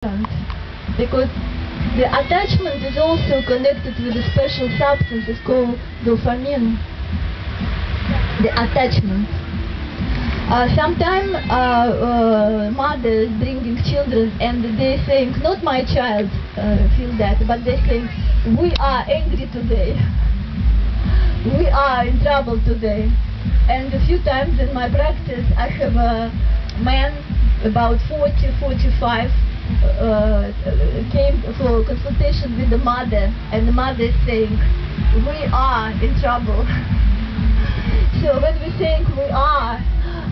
because the attachment is also connected with a special substance. It's called dopamine. The attachment. Sometimes mothers bringing children and they saying, not my child feel that, but they saying, we are angry today. We are in trouble today. And a few times in my practice I have a man about 40, 45 came for consultation with the mother, and the mother is saying, we are in trouble. So when we think we are,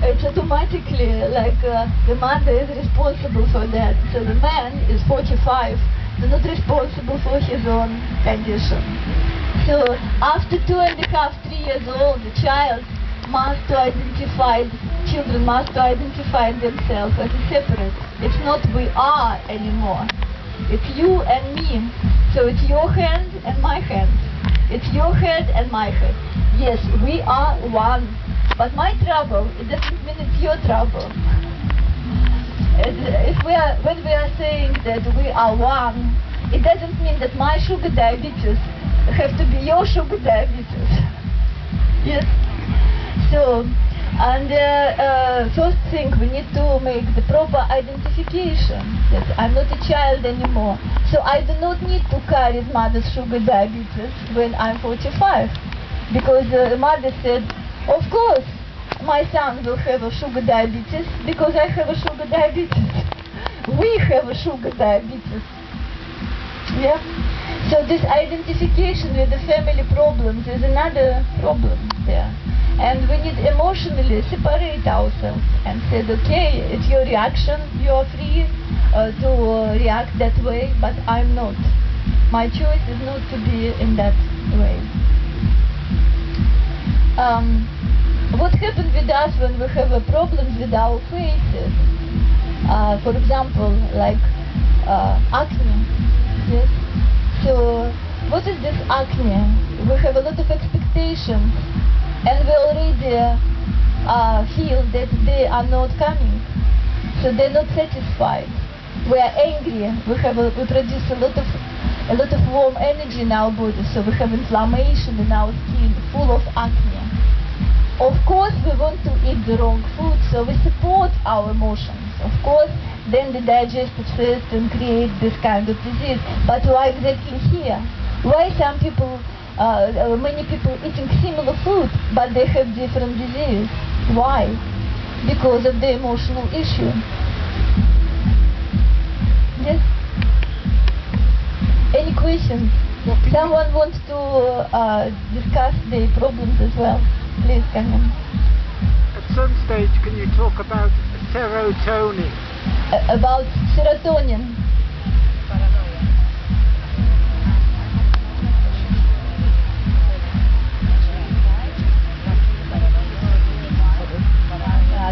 it's automatically like the mother is responsible for that. So the man is 45, they're not responsible for his own condition. So after 2.5, 3 years old, the child must identify, children must identify themselves as a separate. It's not we are anymore. It's you and me. So it's your hand and my hand. It's your head and my head. Yes, we are one. But my trouble, it doesn't mean it's your trouble. When we are saying that we are one, it doesn't mean that my sugar diabetes have to be your sugar diabetes. Yes. So, and first thing, we need to make the proper identification that I'm not a child anymore. So I do not need to carry mother's sugar diabetes when I'm 45. Because the mother said, of course, my son will have a sugar diabetes because I have a sugar diabetes. We have a sugar diabetes. Yeah? So this identification with the family problems is another problem there. And we need emotionally separate ourselves and said, okay, it's your reaction, you are free to react that way, but I'm not. My choice is not to be in that way. What happens with us when we have problems with our faces? For example, like acne. Yes. So what is this acne? We have a lot of expectations, and we already feel that they are not coming, so they're not satisfied. We are angry. We produce a lot of warm energy in our body, so we have inflammation in our skin, full of acne. Of course, we want to eat the wrong food, so we support our emotions. Of course, then the digestive system creates this kind of disease. But why exactly here? Why some people, many people eating similar food, but they have different disease? Why? Because of the emotional issue. Yes? Any questions? Someone wants to discuss the problems as well? Please come in. At some stage, can you talk about serotonin? About serotonin.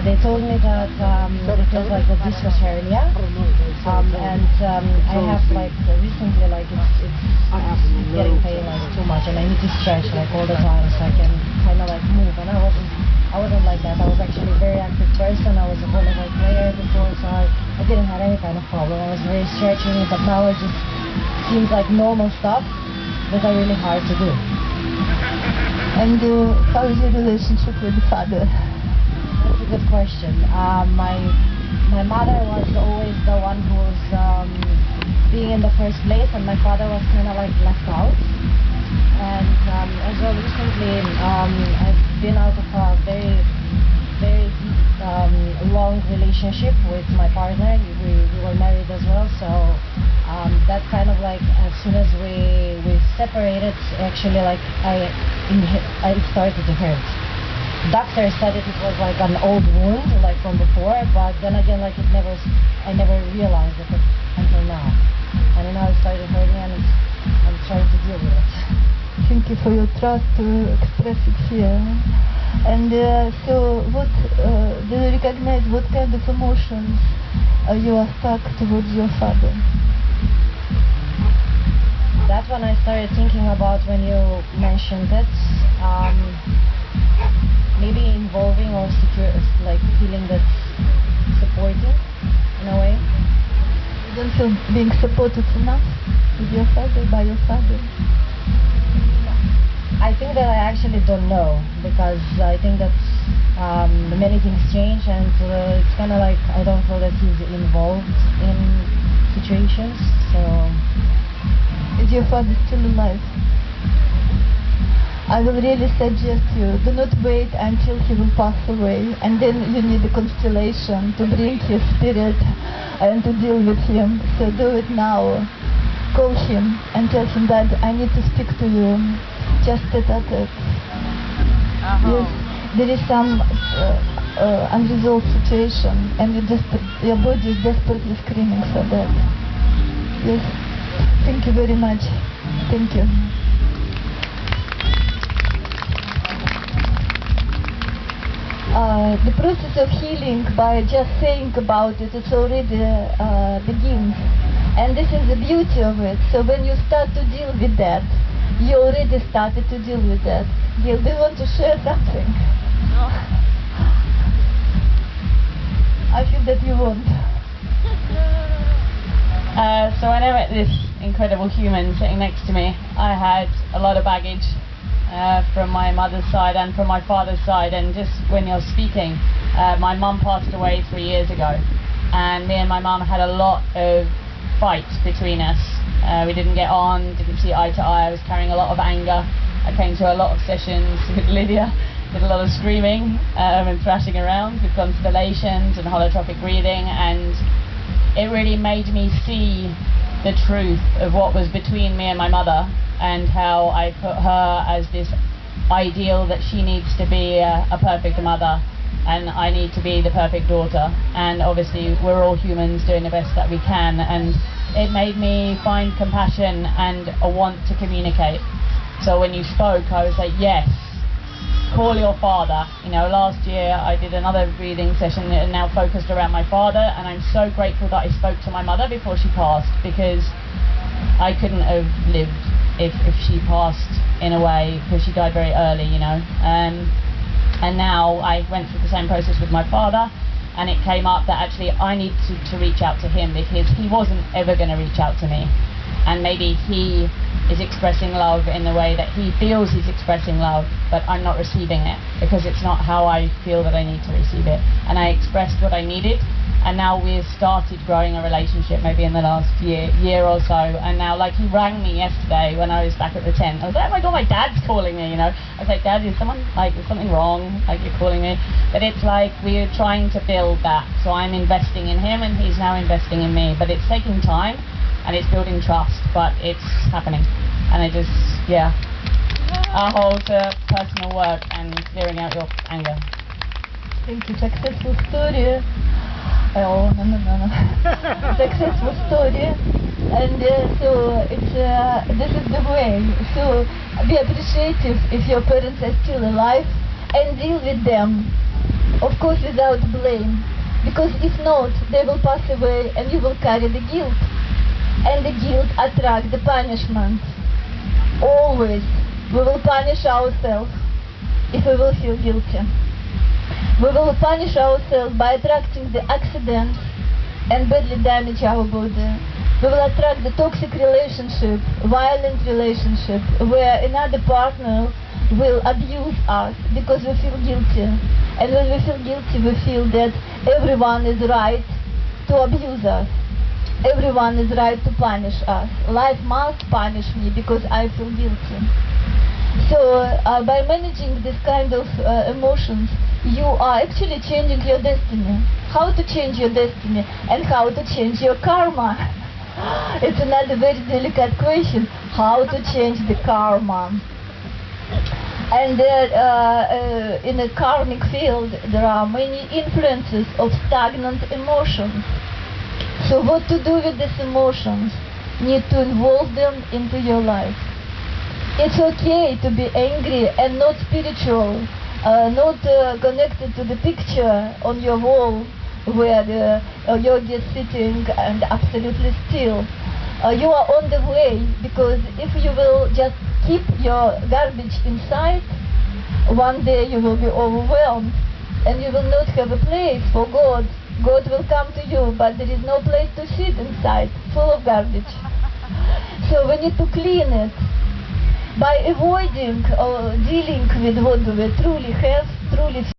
They told me that it was like a discus hernia, and I have like recently like it's getting pain like too much, and I need to stretch like all the time so I can kind of like move. And I wasn't like that. I was actually a very active person. I was a volleyball player before, so I didn't have any kind of problem. I was very stretching, but now it just seems like normal stuff that are really hard to do. And how is your relationship with the father? That's a good question. My mother was always the one who was being in the first place, and my father was kind of like left out. And as well, recently I've been out of a very long relationship with my partner. We were married as well, so that kind of like as soon as we separated, actually like I started to hurt. Doctor said it was like an old wound, like from before, but then again, like I never realized it until now. And now it started hurting, and I'm trying to deal with it. Thank you for your trust to express it here. And so, what do you recognize? What kind of emotions you are stuck towards your father? That's when I started thinking about when you mentioned it. Maybe involving or secure, like feeling that's supporting in a way. don't feel being supported enough with your father, by your father? I think that I actually don't know, because I think that many things change, and it's kind of like I don't feel that he's involved in situations. So, is your father still alive? I will really suggest you, do not wait until he will pass away, and then you need a constellation to bring his spirit and to deal with him. So do it now. Call him and tell him that I need to speak to you, just tete-a-tete. Yes, there is some unresolved situation, and your body is desperately screaming for that. Yes, thank you very much. Thank you. The process of healing, by just saying about it, it's already begins. And this is the beauty of it. So when you start to deal with that, you already started to deal with that. Gil, do you want to share something? No. I feel that you won't. So when I met this incredible human sitting next to me, I had a lot of baggage from my mother's side and from my father's side. And just when you're speaking, my mum passed away 3 years ago, and me and my mum had a lot of fights between us. We didn't get on, didn't see eye to eye. I was carrying a lot of anger. I came to a lot of sessions with Lidia, did a lot of screaming and thrashing around with constellations and holotropic breathing, and it really made me see the truth of what was between me and my mother, and how I put her as this ideal that she needs to be a perfect mother, and I need to be the perfect daughter. And obviously we're all humans doing the best that we can, and it made me find compassion and a want to communicate. So when you spoke, I was like, yes, call your father. You know, last year I did another reading session and now focused around my father, and I'm so grateful that I spoke to my mother before she passed, because I couldn't have lived if she passed in a way, because she died very early, you know. And now I went through the same process with my father, and it came up that actually I need to reach out to him, because he wasn't ever going to reach out to me. And maybe he is expressing love in the way that he feels he's expressing love, but I'm not receiving it, because it's not how I feel that I need to receive it. And I expressed what I needed, and now we've started growing a relationship maybe in the last year or so. And now, like, he rang me yesterday when I was back at the tent. I was like, oh my god, my dad's calling me, you know. I was like, Dad, is something wrong? Like, you're calling me? But it's like we're trying to build that. So I'm investing in him, and he's now investing in me. But it's taking time, and it's building trust, but it's happening. And I just, yeah, I hold personal work and clearing out your anger. Thank you. Successful story. Oh, no. Successful story. And so it's this is the way. So be appreciative if your parents are still alive, and deal with them, of course, without blame. Because if not, they will pass away and you will carry the guilt. And the guilt attracts the punishment. Always. We will punish ourselves if we will feel guilty. We will punish ourselves by attracting the accidents and badly damage our body. We will attract the toxic relationship, violent relationship, where another partner will abuse us because we feel guilty. And when we feel guilty, we feel that everyone is right to abuse us. Everyone is right to punish us. Life must punish me because I feel guilty. So by managing this kind of emotions, you are actually changing your destiny. How to change your destiny and how to change your karma? It's another very delicate question. How to change the karma? And in the karmic field, there are many influences of stagnant emotions. So what to do with these emotions? Need to involve them into your life. It's okay to be angry and not spiritual, not connected to the picture on your wall where the yogi is sitting and absolutely still. You are on the way, because if you will just keep your garbage inside, one day you will be overwhelmed and you will not have a place for God God will come to you, but there is no place to sit inside, full of garbage. So we need to clean it by avoiding dealing with what we truly have, truly